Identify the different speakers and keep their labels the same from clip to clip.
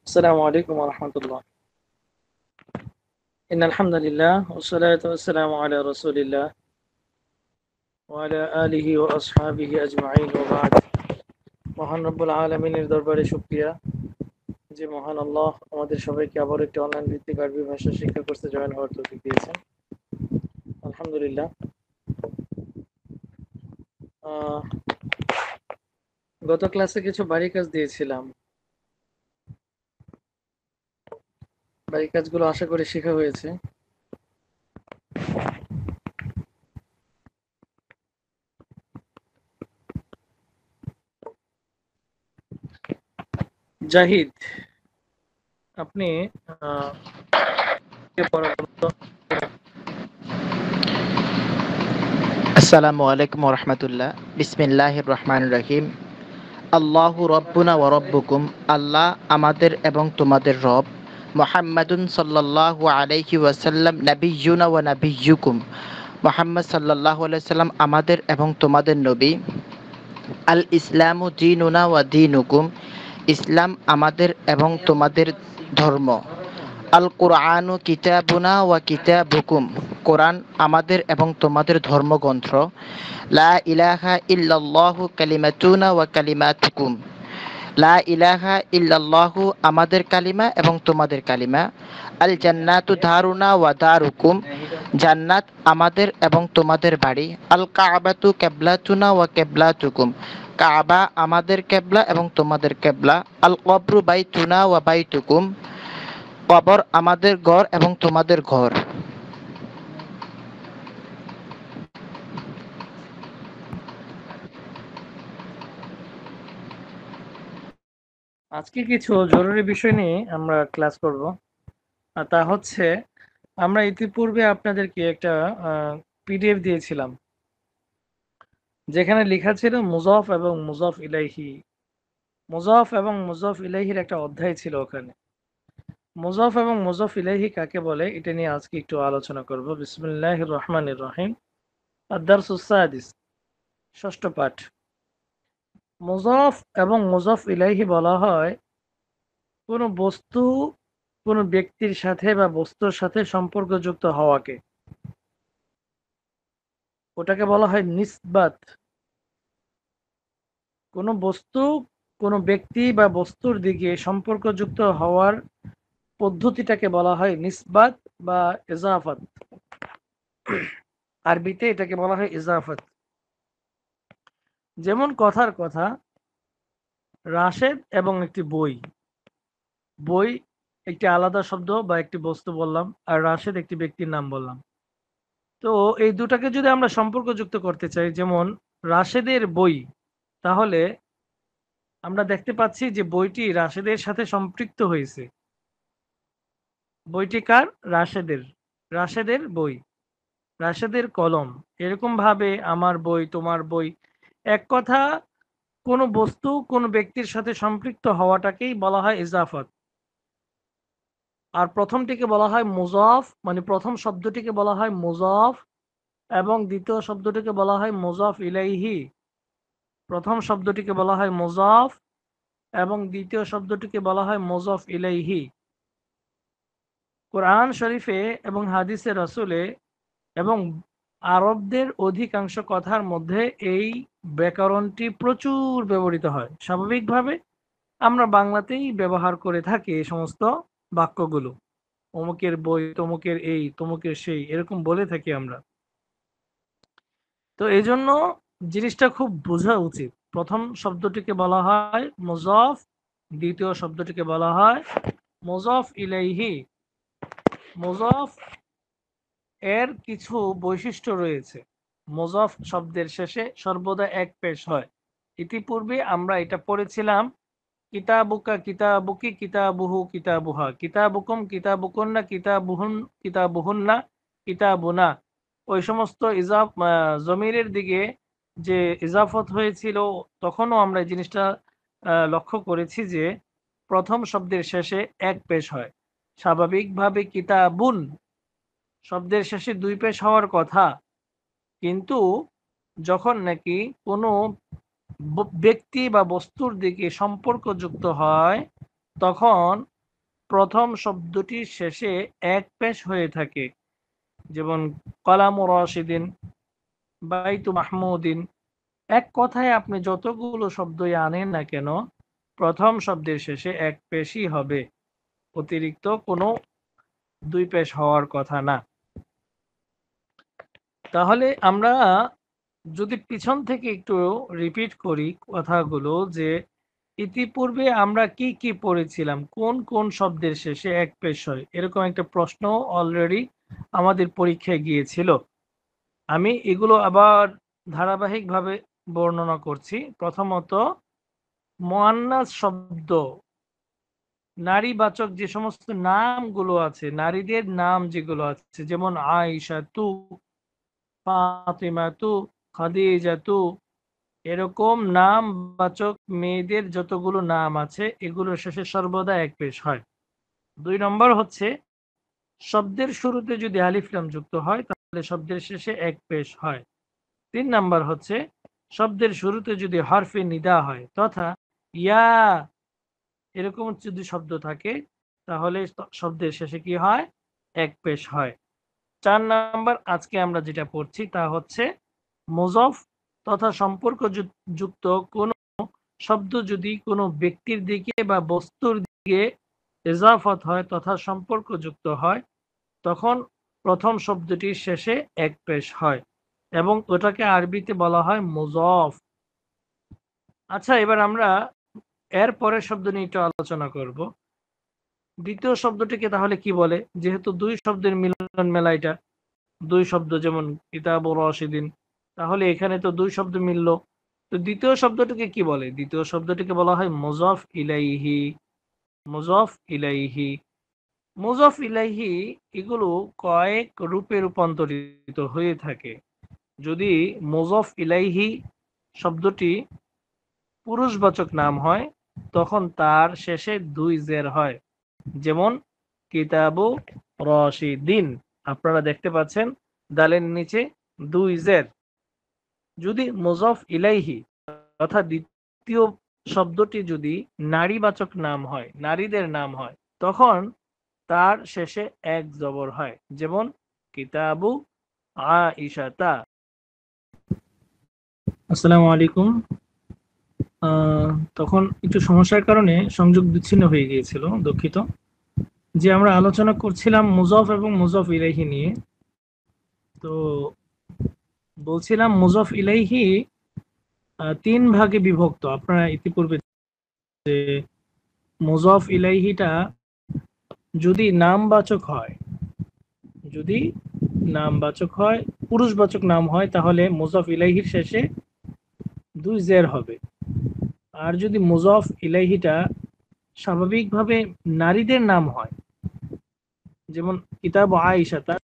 Speaker 1: السلام عليكم ورحمة الله. إن الحمد لله والصلاة والسلام على رسول الله وعلى آله وأصحابه أجمعين وبعد. মহান রব্বুল আলামিনের দরবারে শুকরিয়া যে মহান আল্লাহ আমাদের সবাইকে আবার একটি অনলাইন ভিত্তিক আরবি ভাষা শিক্ষা কোর্সে জয়েন হওয়ার তৌফিক দিয়েছেন। আলহামদুলিল্লাহ। গত ক্লাসে কিছু বাড়ি কাজ দিয়েছিলাম, বাড়ি কাজগুলো আশা করি শেখা হয়েছে। জাহিদ, আপনি
Speaker 2: আসসালামু আলাইকুম ওরহমতুল্লাহ। বিসমিল্লাহির রহমানির রহিম। আল্লাহু রব্বুনা ওয়া রব্বুকুম, আল্লাহ আমাদের এবং তোমাদের রব। মুহাম্মাদুন সাল্লাল্লাহু আলাইহি ওয়াসাল্লাম নাবিয়্যুনা ওয়া নাবিয়্যুকুম, মুহাম্মদ সাল্লাল্লাহু আলাইহি সাল্লাম আমাদের এবং তোমাদের নবী। আল ইসলামু দীনুনা ওয়া দীনুকুম, ইসলাম আমাদের এবং তোমাদের ধর্ম। আল কুরআনু কিতাবুনা ওয়া কিতাবুকুম, কোরআন আমাদের এবং তোমাদের ধর্মগ্রন্থ। লা ইলাহা ইল্লাল্লাহু কালিমাতুনা ওয়া কালিমাতুকুম, লা ইলাহা ইল্লাল্লাহু আমাদের কালিমা এবং তোমাদের কালিমা। আল জান্নাতু দারুনা ওয়া দারুকুম, জান্নাত আমাদের এবং তোমাদের বাড়ি। আল কাবাতু কিবলাতুনা ওয়া কিবলাতুকুম, কাবা আমাদের কিবলা এবং তোমাদের কিবলা। আল কবরু বাইতুনা ওয়া বাইতুকুম, কবর আমাদের ঘর এবং তোমাদের ঘর।
Speaker 1: আজকে কিছু জরুরি বিষয় নিয়ে আমরা ক্লাস করব। আর তা হচ্ছে, আমরা ইতিপূর্বে আপনাদেরকে একটা পিডিএফ দিয়েছিলাম যেখানে লেখা ছিল মুজাফ এবং মুজাফ ইলাইহি। মুজাফ এবং মুজাফ ইলাইহির একটা অধ্যায় ছিল ওখানে। মুজাফ এবং মুজাফ ইলাইহি কাকে বলে এটা নিয়ে আজকে একটু আলোচনা করব। বিসমিল্লাহির রহমানির রহিম। আদ-দারসুস সাদিস, ষষ্ঠ পাঠ। মুজাফ এবং মুজাফ ইলাইহি বলা হয় কোনো বস্তু কোনো ব্যক্তির সাথে বা বস্তুর সাথে সম্পর্কযুক্ত হওয়াকে। ওটাকে বলা হয় নিসবাত। কোনো বস্তু কোনো ব্যক্তি বা বস্তুর দিকে সম্পর্কযুক্ত হওয়ার পদ্ধতিটাকে বলা হয় নিসবাত বা ইজাফাত। আরবিতে এটাকে বলা হয় ইজাফাত। যেমন কথার কথা, রাশেদ এবং একটি বই। বই একটি আলাদা শব্দ বা একটি বস্তু বললাম, আর রাশেদ একটি ব্যক্তির নাম বললাম। তো এই দুটাকে যদি আমরা সম্পর্কযুক্ত করতে চাই, যেমন রাশেদের বই, তাহলে আমরা দেখতে পাচ্ছি যে বইটি রাশেদের সাথে সম্পৃক্ত হয়েছে। বইটি কার? রাশেদের। রাশেদের বই, রাশেদের কলম। এরকম ভাবে আমার বই, তোমার বই, এক কথা কোনো বস্তু কোনো ব্যক্তির সাথে সম্পৃক্ত হওয়াটাকেই বলা হয় ইজাফত। আর প্রথমটিকে বলা হয় মুজাফ, মানে প্রথম শব্দটিকে বলা হয় মুজাফ এবং দ্বিতীয় শব্দটিকে বলা হয় মুজাফ ইলাইহি। প্রথম শব্দটিকে বলা হয় মুজাফ এবং দ্বিতীয় শব্দটিকে বলা হয় মুজাফ ইলাইহি। কোরআন শরীফে এবং হাদিসে রাসূলে এবং আরবদের অধিকাংশ কথার মধ্যে এই ব্যাকরণটি প্রচুর ব্যবহৃত হয়। স্বাভাবিকভাবে আমরা বাংলাতেই ব্যবহার করে থাকি এই সমস্ত বাক্যগুলো। অমুকের বই, তমুকের এই, তমুকের সেই, এরকম বলে থাকি আমরা। তো এই জন্য জিনিসটা খুব বোঝা উচিত। প্রথম শব্দটিকে বলা হয় মুজাফ, দ্বিতীয় শব্দটিকে বলা হয় মুজাফ ইলাইহি। মুজাফ এর কিছু বৈশিষ্ট্য রয়েছে। মুজাফ শব্দের শেষে সর্বদা এক পেশ হয়। ইতিপূর্বে আমরা এটা পড়েছিলাম, কিতাবুকা কিতাবুকি কিতাবুহু কিতাবুহা, কিতাবুকুম কিতাবুকুন্না কিতাবুহুন কিতাবুহুন্না কিতাবুনা। ওই সমস্ত জমিরের দিকে যে ইজাফত হয়েছিল, তখনও আমরা এই জিনিসটা লক্ষ্য করেছি যে প্রথম শব্দের শেষে এক পেশ হয়। স্বাভাবিকভাবে কিতাবুন শব্দের শেষে দুই পেশ হওয়ার কথা, কিন্তু যখন নাকি কোনো ব্যক্তি বা বস্তুর দিকে সম্পর্কযুক্ত হয়, তখন প্রথম শব্দটির শেষে এক পেশ হয়ে থাকে, যেমন কলাম রাশিদিন, বাইতু মাহমুদিন। এক কথায় আপনি যতগুলো শব্দই আনেন না কেন, প্রথম শব্দের শেষে এক পেশই হবে, অতিরিক্ত কোনো দুই পেশ হওয়ার কথা না। তাহলে আমরা যদি পিছন থেকে একটু রিপিট করি কথাগুলো, যে ইতিপূর্বে আমরা কি কি পড়েছিলাম, কোন কোন শব্দের শেষে এক পেশ হয়, এরকম একটা প্রশ্ন অলরেডি আমাদের পরীক্ষায় গিয়েছিল। আমি এগুলো আবার ধারাবাহিকভাবে বর্ণনা করছি। প্রথমত, মুআন্নাস শব্দ, নারীবাচক যে সমস্ত নামগুলো আছে, নারীদের নাম যেগুলো আছে, যেমন আয়েশা তু, ফাতিমা তু, খাদিজা তু, এরকম নামবাচক মেয়েদের যতগুলো নাম আছে এগুলোর শেষে সর্বদা এক পেশ হয়। 2 নম্বর হচ্ছে, শব্দের শুরুতে যদি আলিফ লাম যুক্ত হয় তাহলে শব্দের শেষে এক পেশ হয়। 3 নাম্বার হচ্ছে, শব্দের শুরুতে যদি হরফে নিদা হয় তথা ইয়া এরকম যদি শব্দ থাকে তাহলে শব্দের শেষে কি হয়, এক পেশ হয়। 4 নাম্বার আজকে আমরা যেটা পড়ছি তা হচ্ছে, মুযফ তথা সম্পর্ক যুক্ত কোন শব্দ যদি কোনো ব্যক্তির দিকে বা বস্তুর দিকে ইজাফত হয় তথা সম্পর্ক যুক্ত হয়, তখন প্রথম শব্দটির শেষে এক পেশ হয় এবং ওটাকে আরবিতে বলা হয় মুযফ। আচ্ছা, এবার আমরা এর পরের শব্দ নিয়ে একটু আলোচনা করব। দ্বিতীয় শব্দটিকে তাহলে কি বলে? যেহেতু দুই শব্দের মিলন মেলা, এটা দুই শব্দ, যেমন কিতাব ও রশিদিন, তাহলে এখানে তো দুই শব্দ মিলল। তো দ্বিতীয় শব্দটিকে কি বলে? দ্বিতীয় শব্দটিকে বলা হয় মুযফ ইলাইহি। মুযফ ইলাইহি, মুযফ ইলাইহি এগুলো কয়েক রূপে রূপান্তরিত হয়ে থাকে। যদি মুযফ ইলাইহি শব্দটি পুরুষবাচক নাম হয় তখন তার শেষে দুই জের হয়, যেমন কিতাবু রশিদিন, আপনারা দেখতে পাচ্ছেন দালের নিচে দুই জের। যদি মুযফ ইলাইহি অর্থাৎ দ্বিতীয় শব্দটি যদি নারীবাচক নাম হয়, নারীদের নাম হয়, তখন তার শেষে এক জবর হয়, যেমন কিতাবু আইশাতা। আসসালামু আলাইকুম। তখন একটু সমস্যার কারণে সংযোগ বিচ্ছিন্ন হয়ে গিয়েছিল, দুঃখিত। যে আমরা আলোচনা করছিলাম মুযফ এবং মুযফ ইলাইহি নিয়ে। তো বলছিলাম মুযফ ইলাইহি তিন ভাগে বিভক্ত। আপনারা ইতিপূর্বে যে মুযফ ইলাইহিটা যদি নামবাচক হয়, যদি নামবাচক হয়, পুরুষবাচক নাম হয়, তাহলে মুযফ ইলাইহির শেষে দুই জের হবে। আর যদি মুযফ ইলাইহিটা স্বাভাবিকভাবে নারীদের নাম হয়, যেমন কিতাব আয়েশা, তার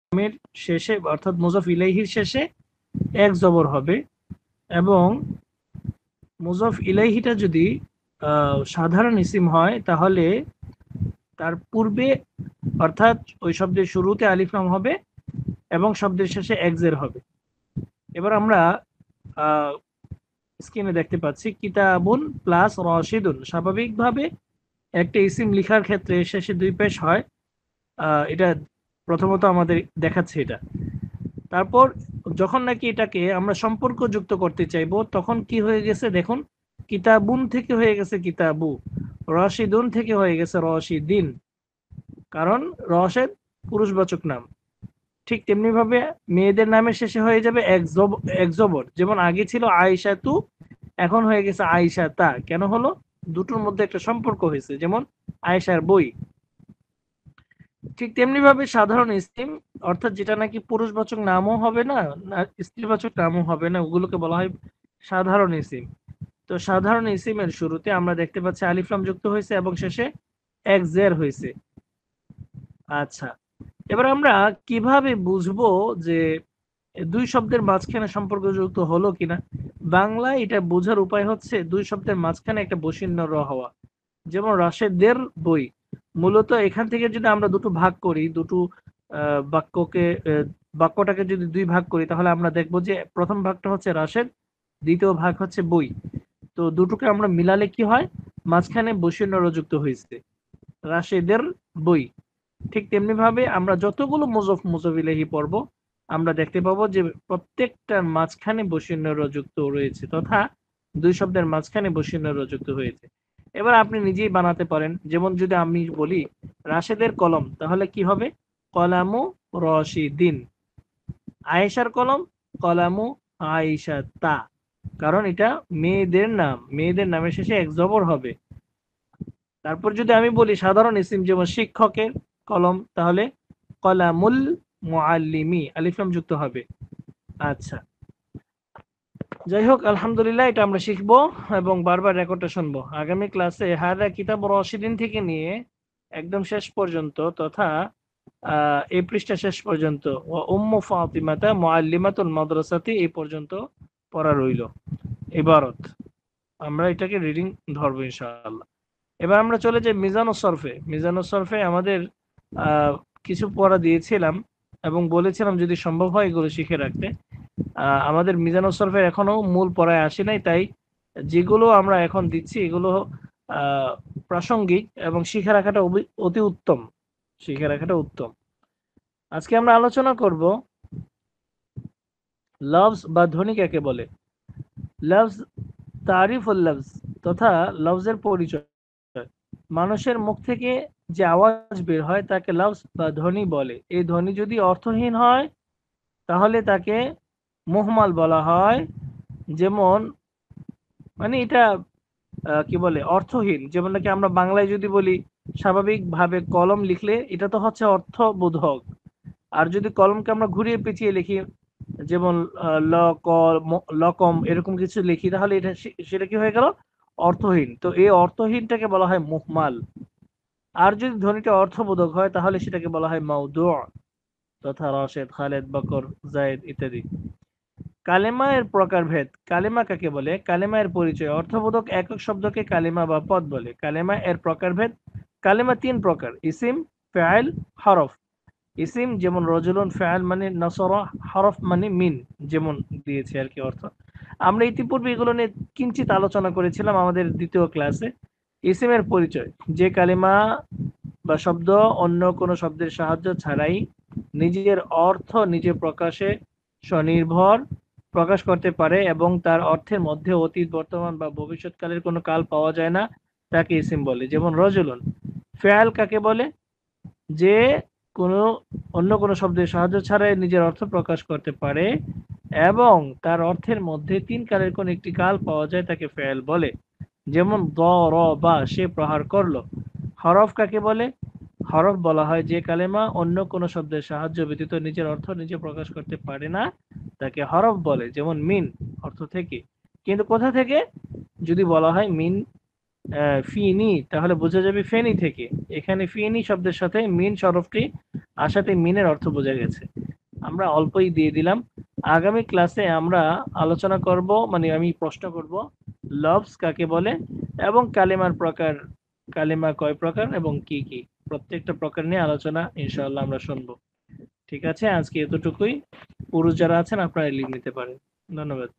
Speaker 1: নামের শেষে অর্থাৎ মুযফ ইলাইহির শেষে এক জবর হবে। এবং মুযফ ইলাইহিটা যদি সাধারণ ইসিম হয় তাহলে তার পূর্বে অর্থাৎ ওই শব্দের শুরুতে আলিফ লাম হবে এবং শব্দের শেষে এক জের হবে। এবার আমরা স্ক্রিনে দেখতে পাচ্ছি কিতাবুন প্লাস রশিদুন। স্বাভাবিকভাবে একটা ইসিম লিখার ক্ষেত্রে শেষে দুই পেশ হয়, এটা প্রথমত আমাদের দেখাচ্ছে এটা। তারপর যখন নাকি এটাকে আমরা সম্পর্ক যুক্ত করতে চাইবো তখন কি হয়ে গেছে দেখুন, কিতাবুন থেকে হয়ে গেছে কিতাবু, রশিদুন থেকে হয়ে গেছে রশিদিন, কারণ রশেদ পুরুষবাচক নাম। ঠিক তেমনি ভাবে মেয়েদের নামের শেষে হয়ে যাবে এক জবর, যেমন আগে ছিল আয়েশা তু, এখন হয়ে গেছে আয়েশা তা। কেন হলো? দুটোর মধ্যে একটা সম্পর্ক হয়েছে, যেমন আয়েশার বই। ঠিক তেমনি ভাবে সাধারণ ইসিম অর্থাৎ যেটা নাকি পুরুষবাচক নামও হবে না, স্ত্রীবাচক নামও হবে না, ওগুলোকে বলা হয় সাধারণ ইসিম। তো সাধারণ ইসিমের শুরুতে আমরা দেখতে পাচ্ছি আলিফ লাম যুক্ত হয়েছে এবং শেষে এক জের হয়েছে। আচ্ছা, এবার আমরা কিভাবে বুঝবো যে দুই শব্দের মাঝখানে সম্পর্ক যুক্ত হলো কিনা? বাংলায় এটা বোঝার উপায় হচ্ছে দুই শব্দের মাঝখানে একটা বসিন্য র হওয়া, যেমন রাশেদের বই। মূলত এখান থেকে যদি আমরা দুটো ভাগ করি, দুটো বাক্যকে বাক্যটাকে যদি দুই ভাগ করি তাহলে আমরা দেখবো যে প্রথম ভাগটা হচ্ছে রাশেদ, দ্বিতীয় ভাগ হচ্ছে বই। তো দুটোকে আমরা মিলালে কি হয়, মাঝখানে বসিন্ন যুক্ত হয়েছে, রাশেদের বই। ঠিক তেমনি ভাবে আমরা যতগুলো মুজফ মুজফ ইলাইহি পড়ব, আমরা দেখতে পাবো যে প্রত্যেকটার মাঝখানে বসিন্ন যুক্ত রয়েছে, তথা দুই শব্দের মাঝখানে বসিন্ন যুক্ত হয়েছে। এবার আপনি নিজেই বানাতে পারেন। যেমন যদি আমি বলি রাশেদের কলম, তাহলে কি হবে? কলামু রশিদিন। আয়েশার কলম, কলামু আয়েশা তা, কারণ এটা মেয়েদের নাম, মেয়েদের নামের শেষে এক জবর হবে। তারপর যদি আমি বলি সাধারণ ইসিম, যেমন শিক্ষকের কলম, তাহলে কলামুল মুআল্লিমি, আলিফ লাম যুক্ত হবে। আচ্ছা, যাই হোক, আলহামদুলিল্লাহ, এটা আমরা শিখবো এবং বারবার রেকর্ডটা শুনবো। আগামী ক্লাসে হাদা কিতাব রশিদিন থেকে নিয়ে একদম শেষ পর্যন্ত, তথা এই পৃষ্ঠা শেষ পর্যন্ত, ও উম্মু ফাতিমাতা মুআল্লিমাতুল মাদ্রাসাতি, এই পর্যন্ত পড়া রইল ইবারত। আমরা এটাকে রিডিং ধরবো ইনশাআল্লাহ। এবার আমরা চলে যাই মিজানুস সরফে। মিজানুস সরফে আমাদের কিছু পড়া দিয়েছিলাম এবং বলেছিলাম যদি সম্ভব হয় এগুলো শিখে রাখতে। আমাদের মিজানুস সরফের এখনো মূল পড়ায় আসে নাই, তাই যেগুলো আমরা এখন দিচ্ছি এগুলো প্রাসঙ্গিক এবং শিখে রাখাটা অতি উত্তম, শিখে রাখাটা উত্তম। আজকে আমরা আলোচনা করব লফজ বা ধ্বনি কাকে বলে। লফজ, তারিফুল লফজ, তথা লফজের পরিচয়। মানুষের মুখ থেকে যে আওয়াজ বের হয় তাকে লফজ বা ধ্বনি বলে। এই ধ্বনি যদি অর্থহীন হয় তাহলে তাকে মুহমাল বলা হয়। যেমন, মানে এটা কি বলে, অর্থহীন। যেমন নাকি আমরা বাংলায় যদি বলি স্বাভাবিকভাবে কলম লিখলে এটা তো হচ্ছে অর্থবোধক, আর যদি কলমকে আমরা ঘুরিয়ে পেঁচিয়ে লিখি, যেমন লকম এরকম কিছু লিখি, তাহলে এটা সেটা কি হয়ে গেল? অর্থহীন। তো এই অর্থহীনটাকে বলা হয় মুহমাল। আর যদি ধ্বনিটা অর্থবোধক হয় তাহলে সেটাকে বলা হয় মাউদু, তথা রাশেদ, খালেদ, বকর, জায়েদ ইত্যাদি। কালেমা এর প্রকারভেদ। কালেমা কাকে বলে? কালেমা এর পরিচয়। অর্থবোধক একক শব্দকে কালেমা বা পদ বলে। কালেমা এর প্রকারভেদ। কালেমা তিন প্রকার: ইসিম, ফাইল, হরফ। ইসিম যেমন রজুলুন, ফাইল মানে নসরা, হরফ মানে মিন, যেমন দিয়েছে আর কি অর্থ। আমরা ইতিপূর্বে এগুলো নিয়ে কিঞ্চিত আলোচনা করেছিলাম আমাদের দ্বিতীয় ক্লাসে। ইসিমের পরিচয়: যে কালেমা বা শব্দ অন্য কোনো শব্দের সাহায্য ছাড়াই নিজের অর্থ নিজে প্রকাশে স্বনির্ভর প্রকাশ করতে পারে এবং তার অর্থের মধ্যে অতীত, বর্তমান বা ভবিষ্যৎকালের কোনো কাল পাওয়া যায় না, তাকে ইসিম বলে। যেমন রজুলুন। ফেয়াল কাকে বলে? যে কোনো অন্য কোনো শব্দের সাহায্য ছাড়াই নিজের অর্থ প্রকাশ করতে পারে এবং তার অর্থের মধ্যে তিন কালের কোন একটি কাল পাওয়া যায়, তাকে ফেয়াল বলে। যেমন দরবা, সে প্রহার করলো। হরফ কাকে বলে? হরফ বলা হয় যে কালেমা অন্য কোনো শব্দের সাহায্য ব্যতীত নিজের অর্থ নিজে প্রকাশ করতে পারে না, তাকে হরফ বলে। যেমন মিন, অর্থ থেকে। কিন্তু কোথা থেকে? যদি বলা হয় মিন ফিনি, তাহলে বোঝা যাবে ফেনি থেকে। এখানে ফিনি শব্দের সাথে মিন শরফটি আসাতে মিনের অর্থ বোঝা গেছে। আমরা অল্পই দিয়ে দিলাম। আগামী ক্লাসে আমরা আলোচনা করব, মানে আমি প্রশ্ন করব, লফজ কাকে বলে এবং কালেমার প্রকার, কালেমা কয় প্রকার এবং কি কি, প্রত্যেকটা প্রকার নিয়ে আলোচনা ইনশাআল্লাহ আমরা শুনবো। ঠিক আছে, আজকে এতটুকুই। পুরুষ যারা আছেন আপনারা লিখ নিতে পারেন। ধন্যবাদ।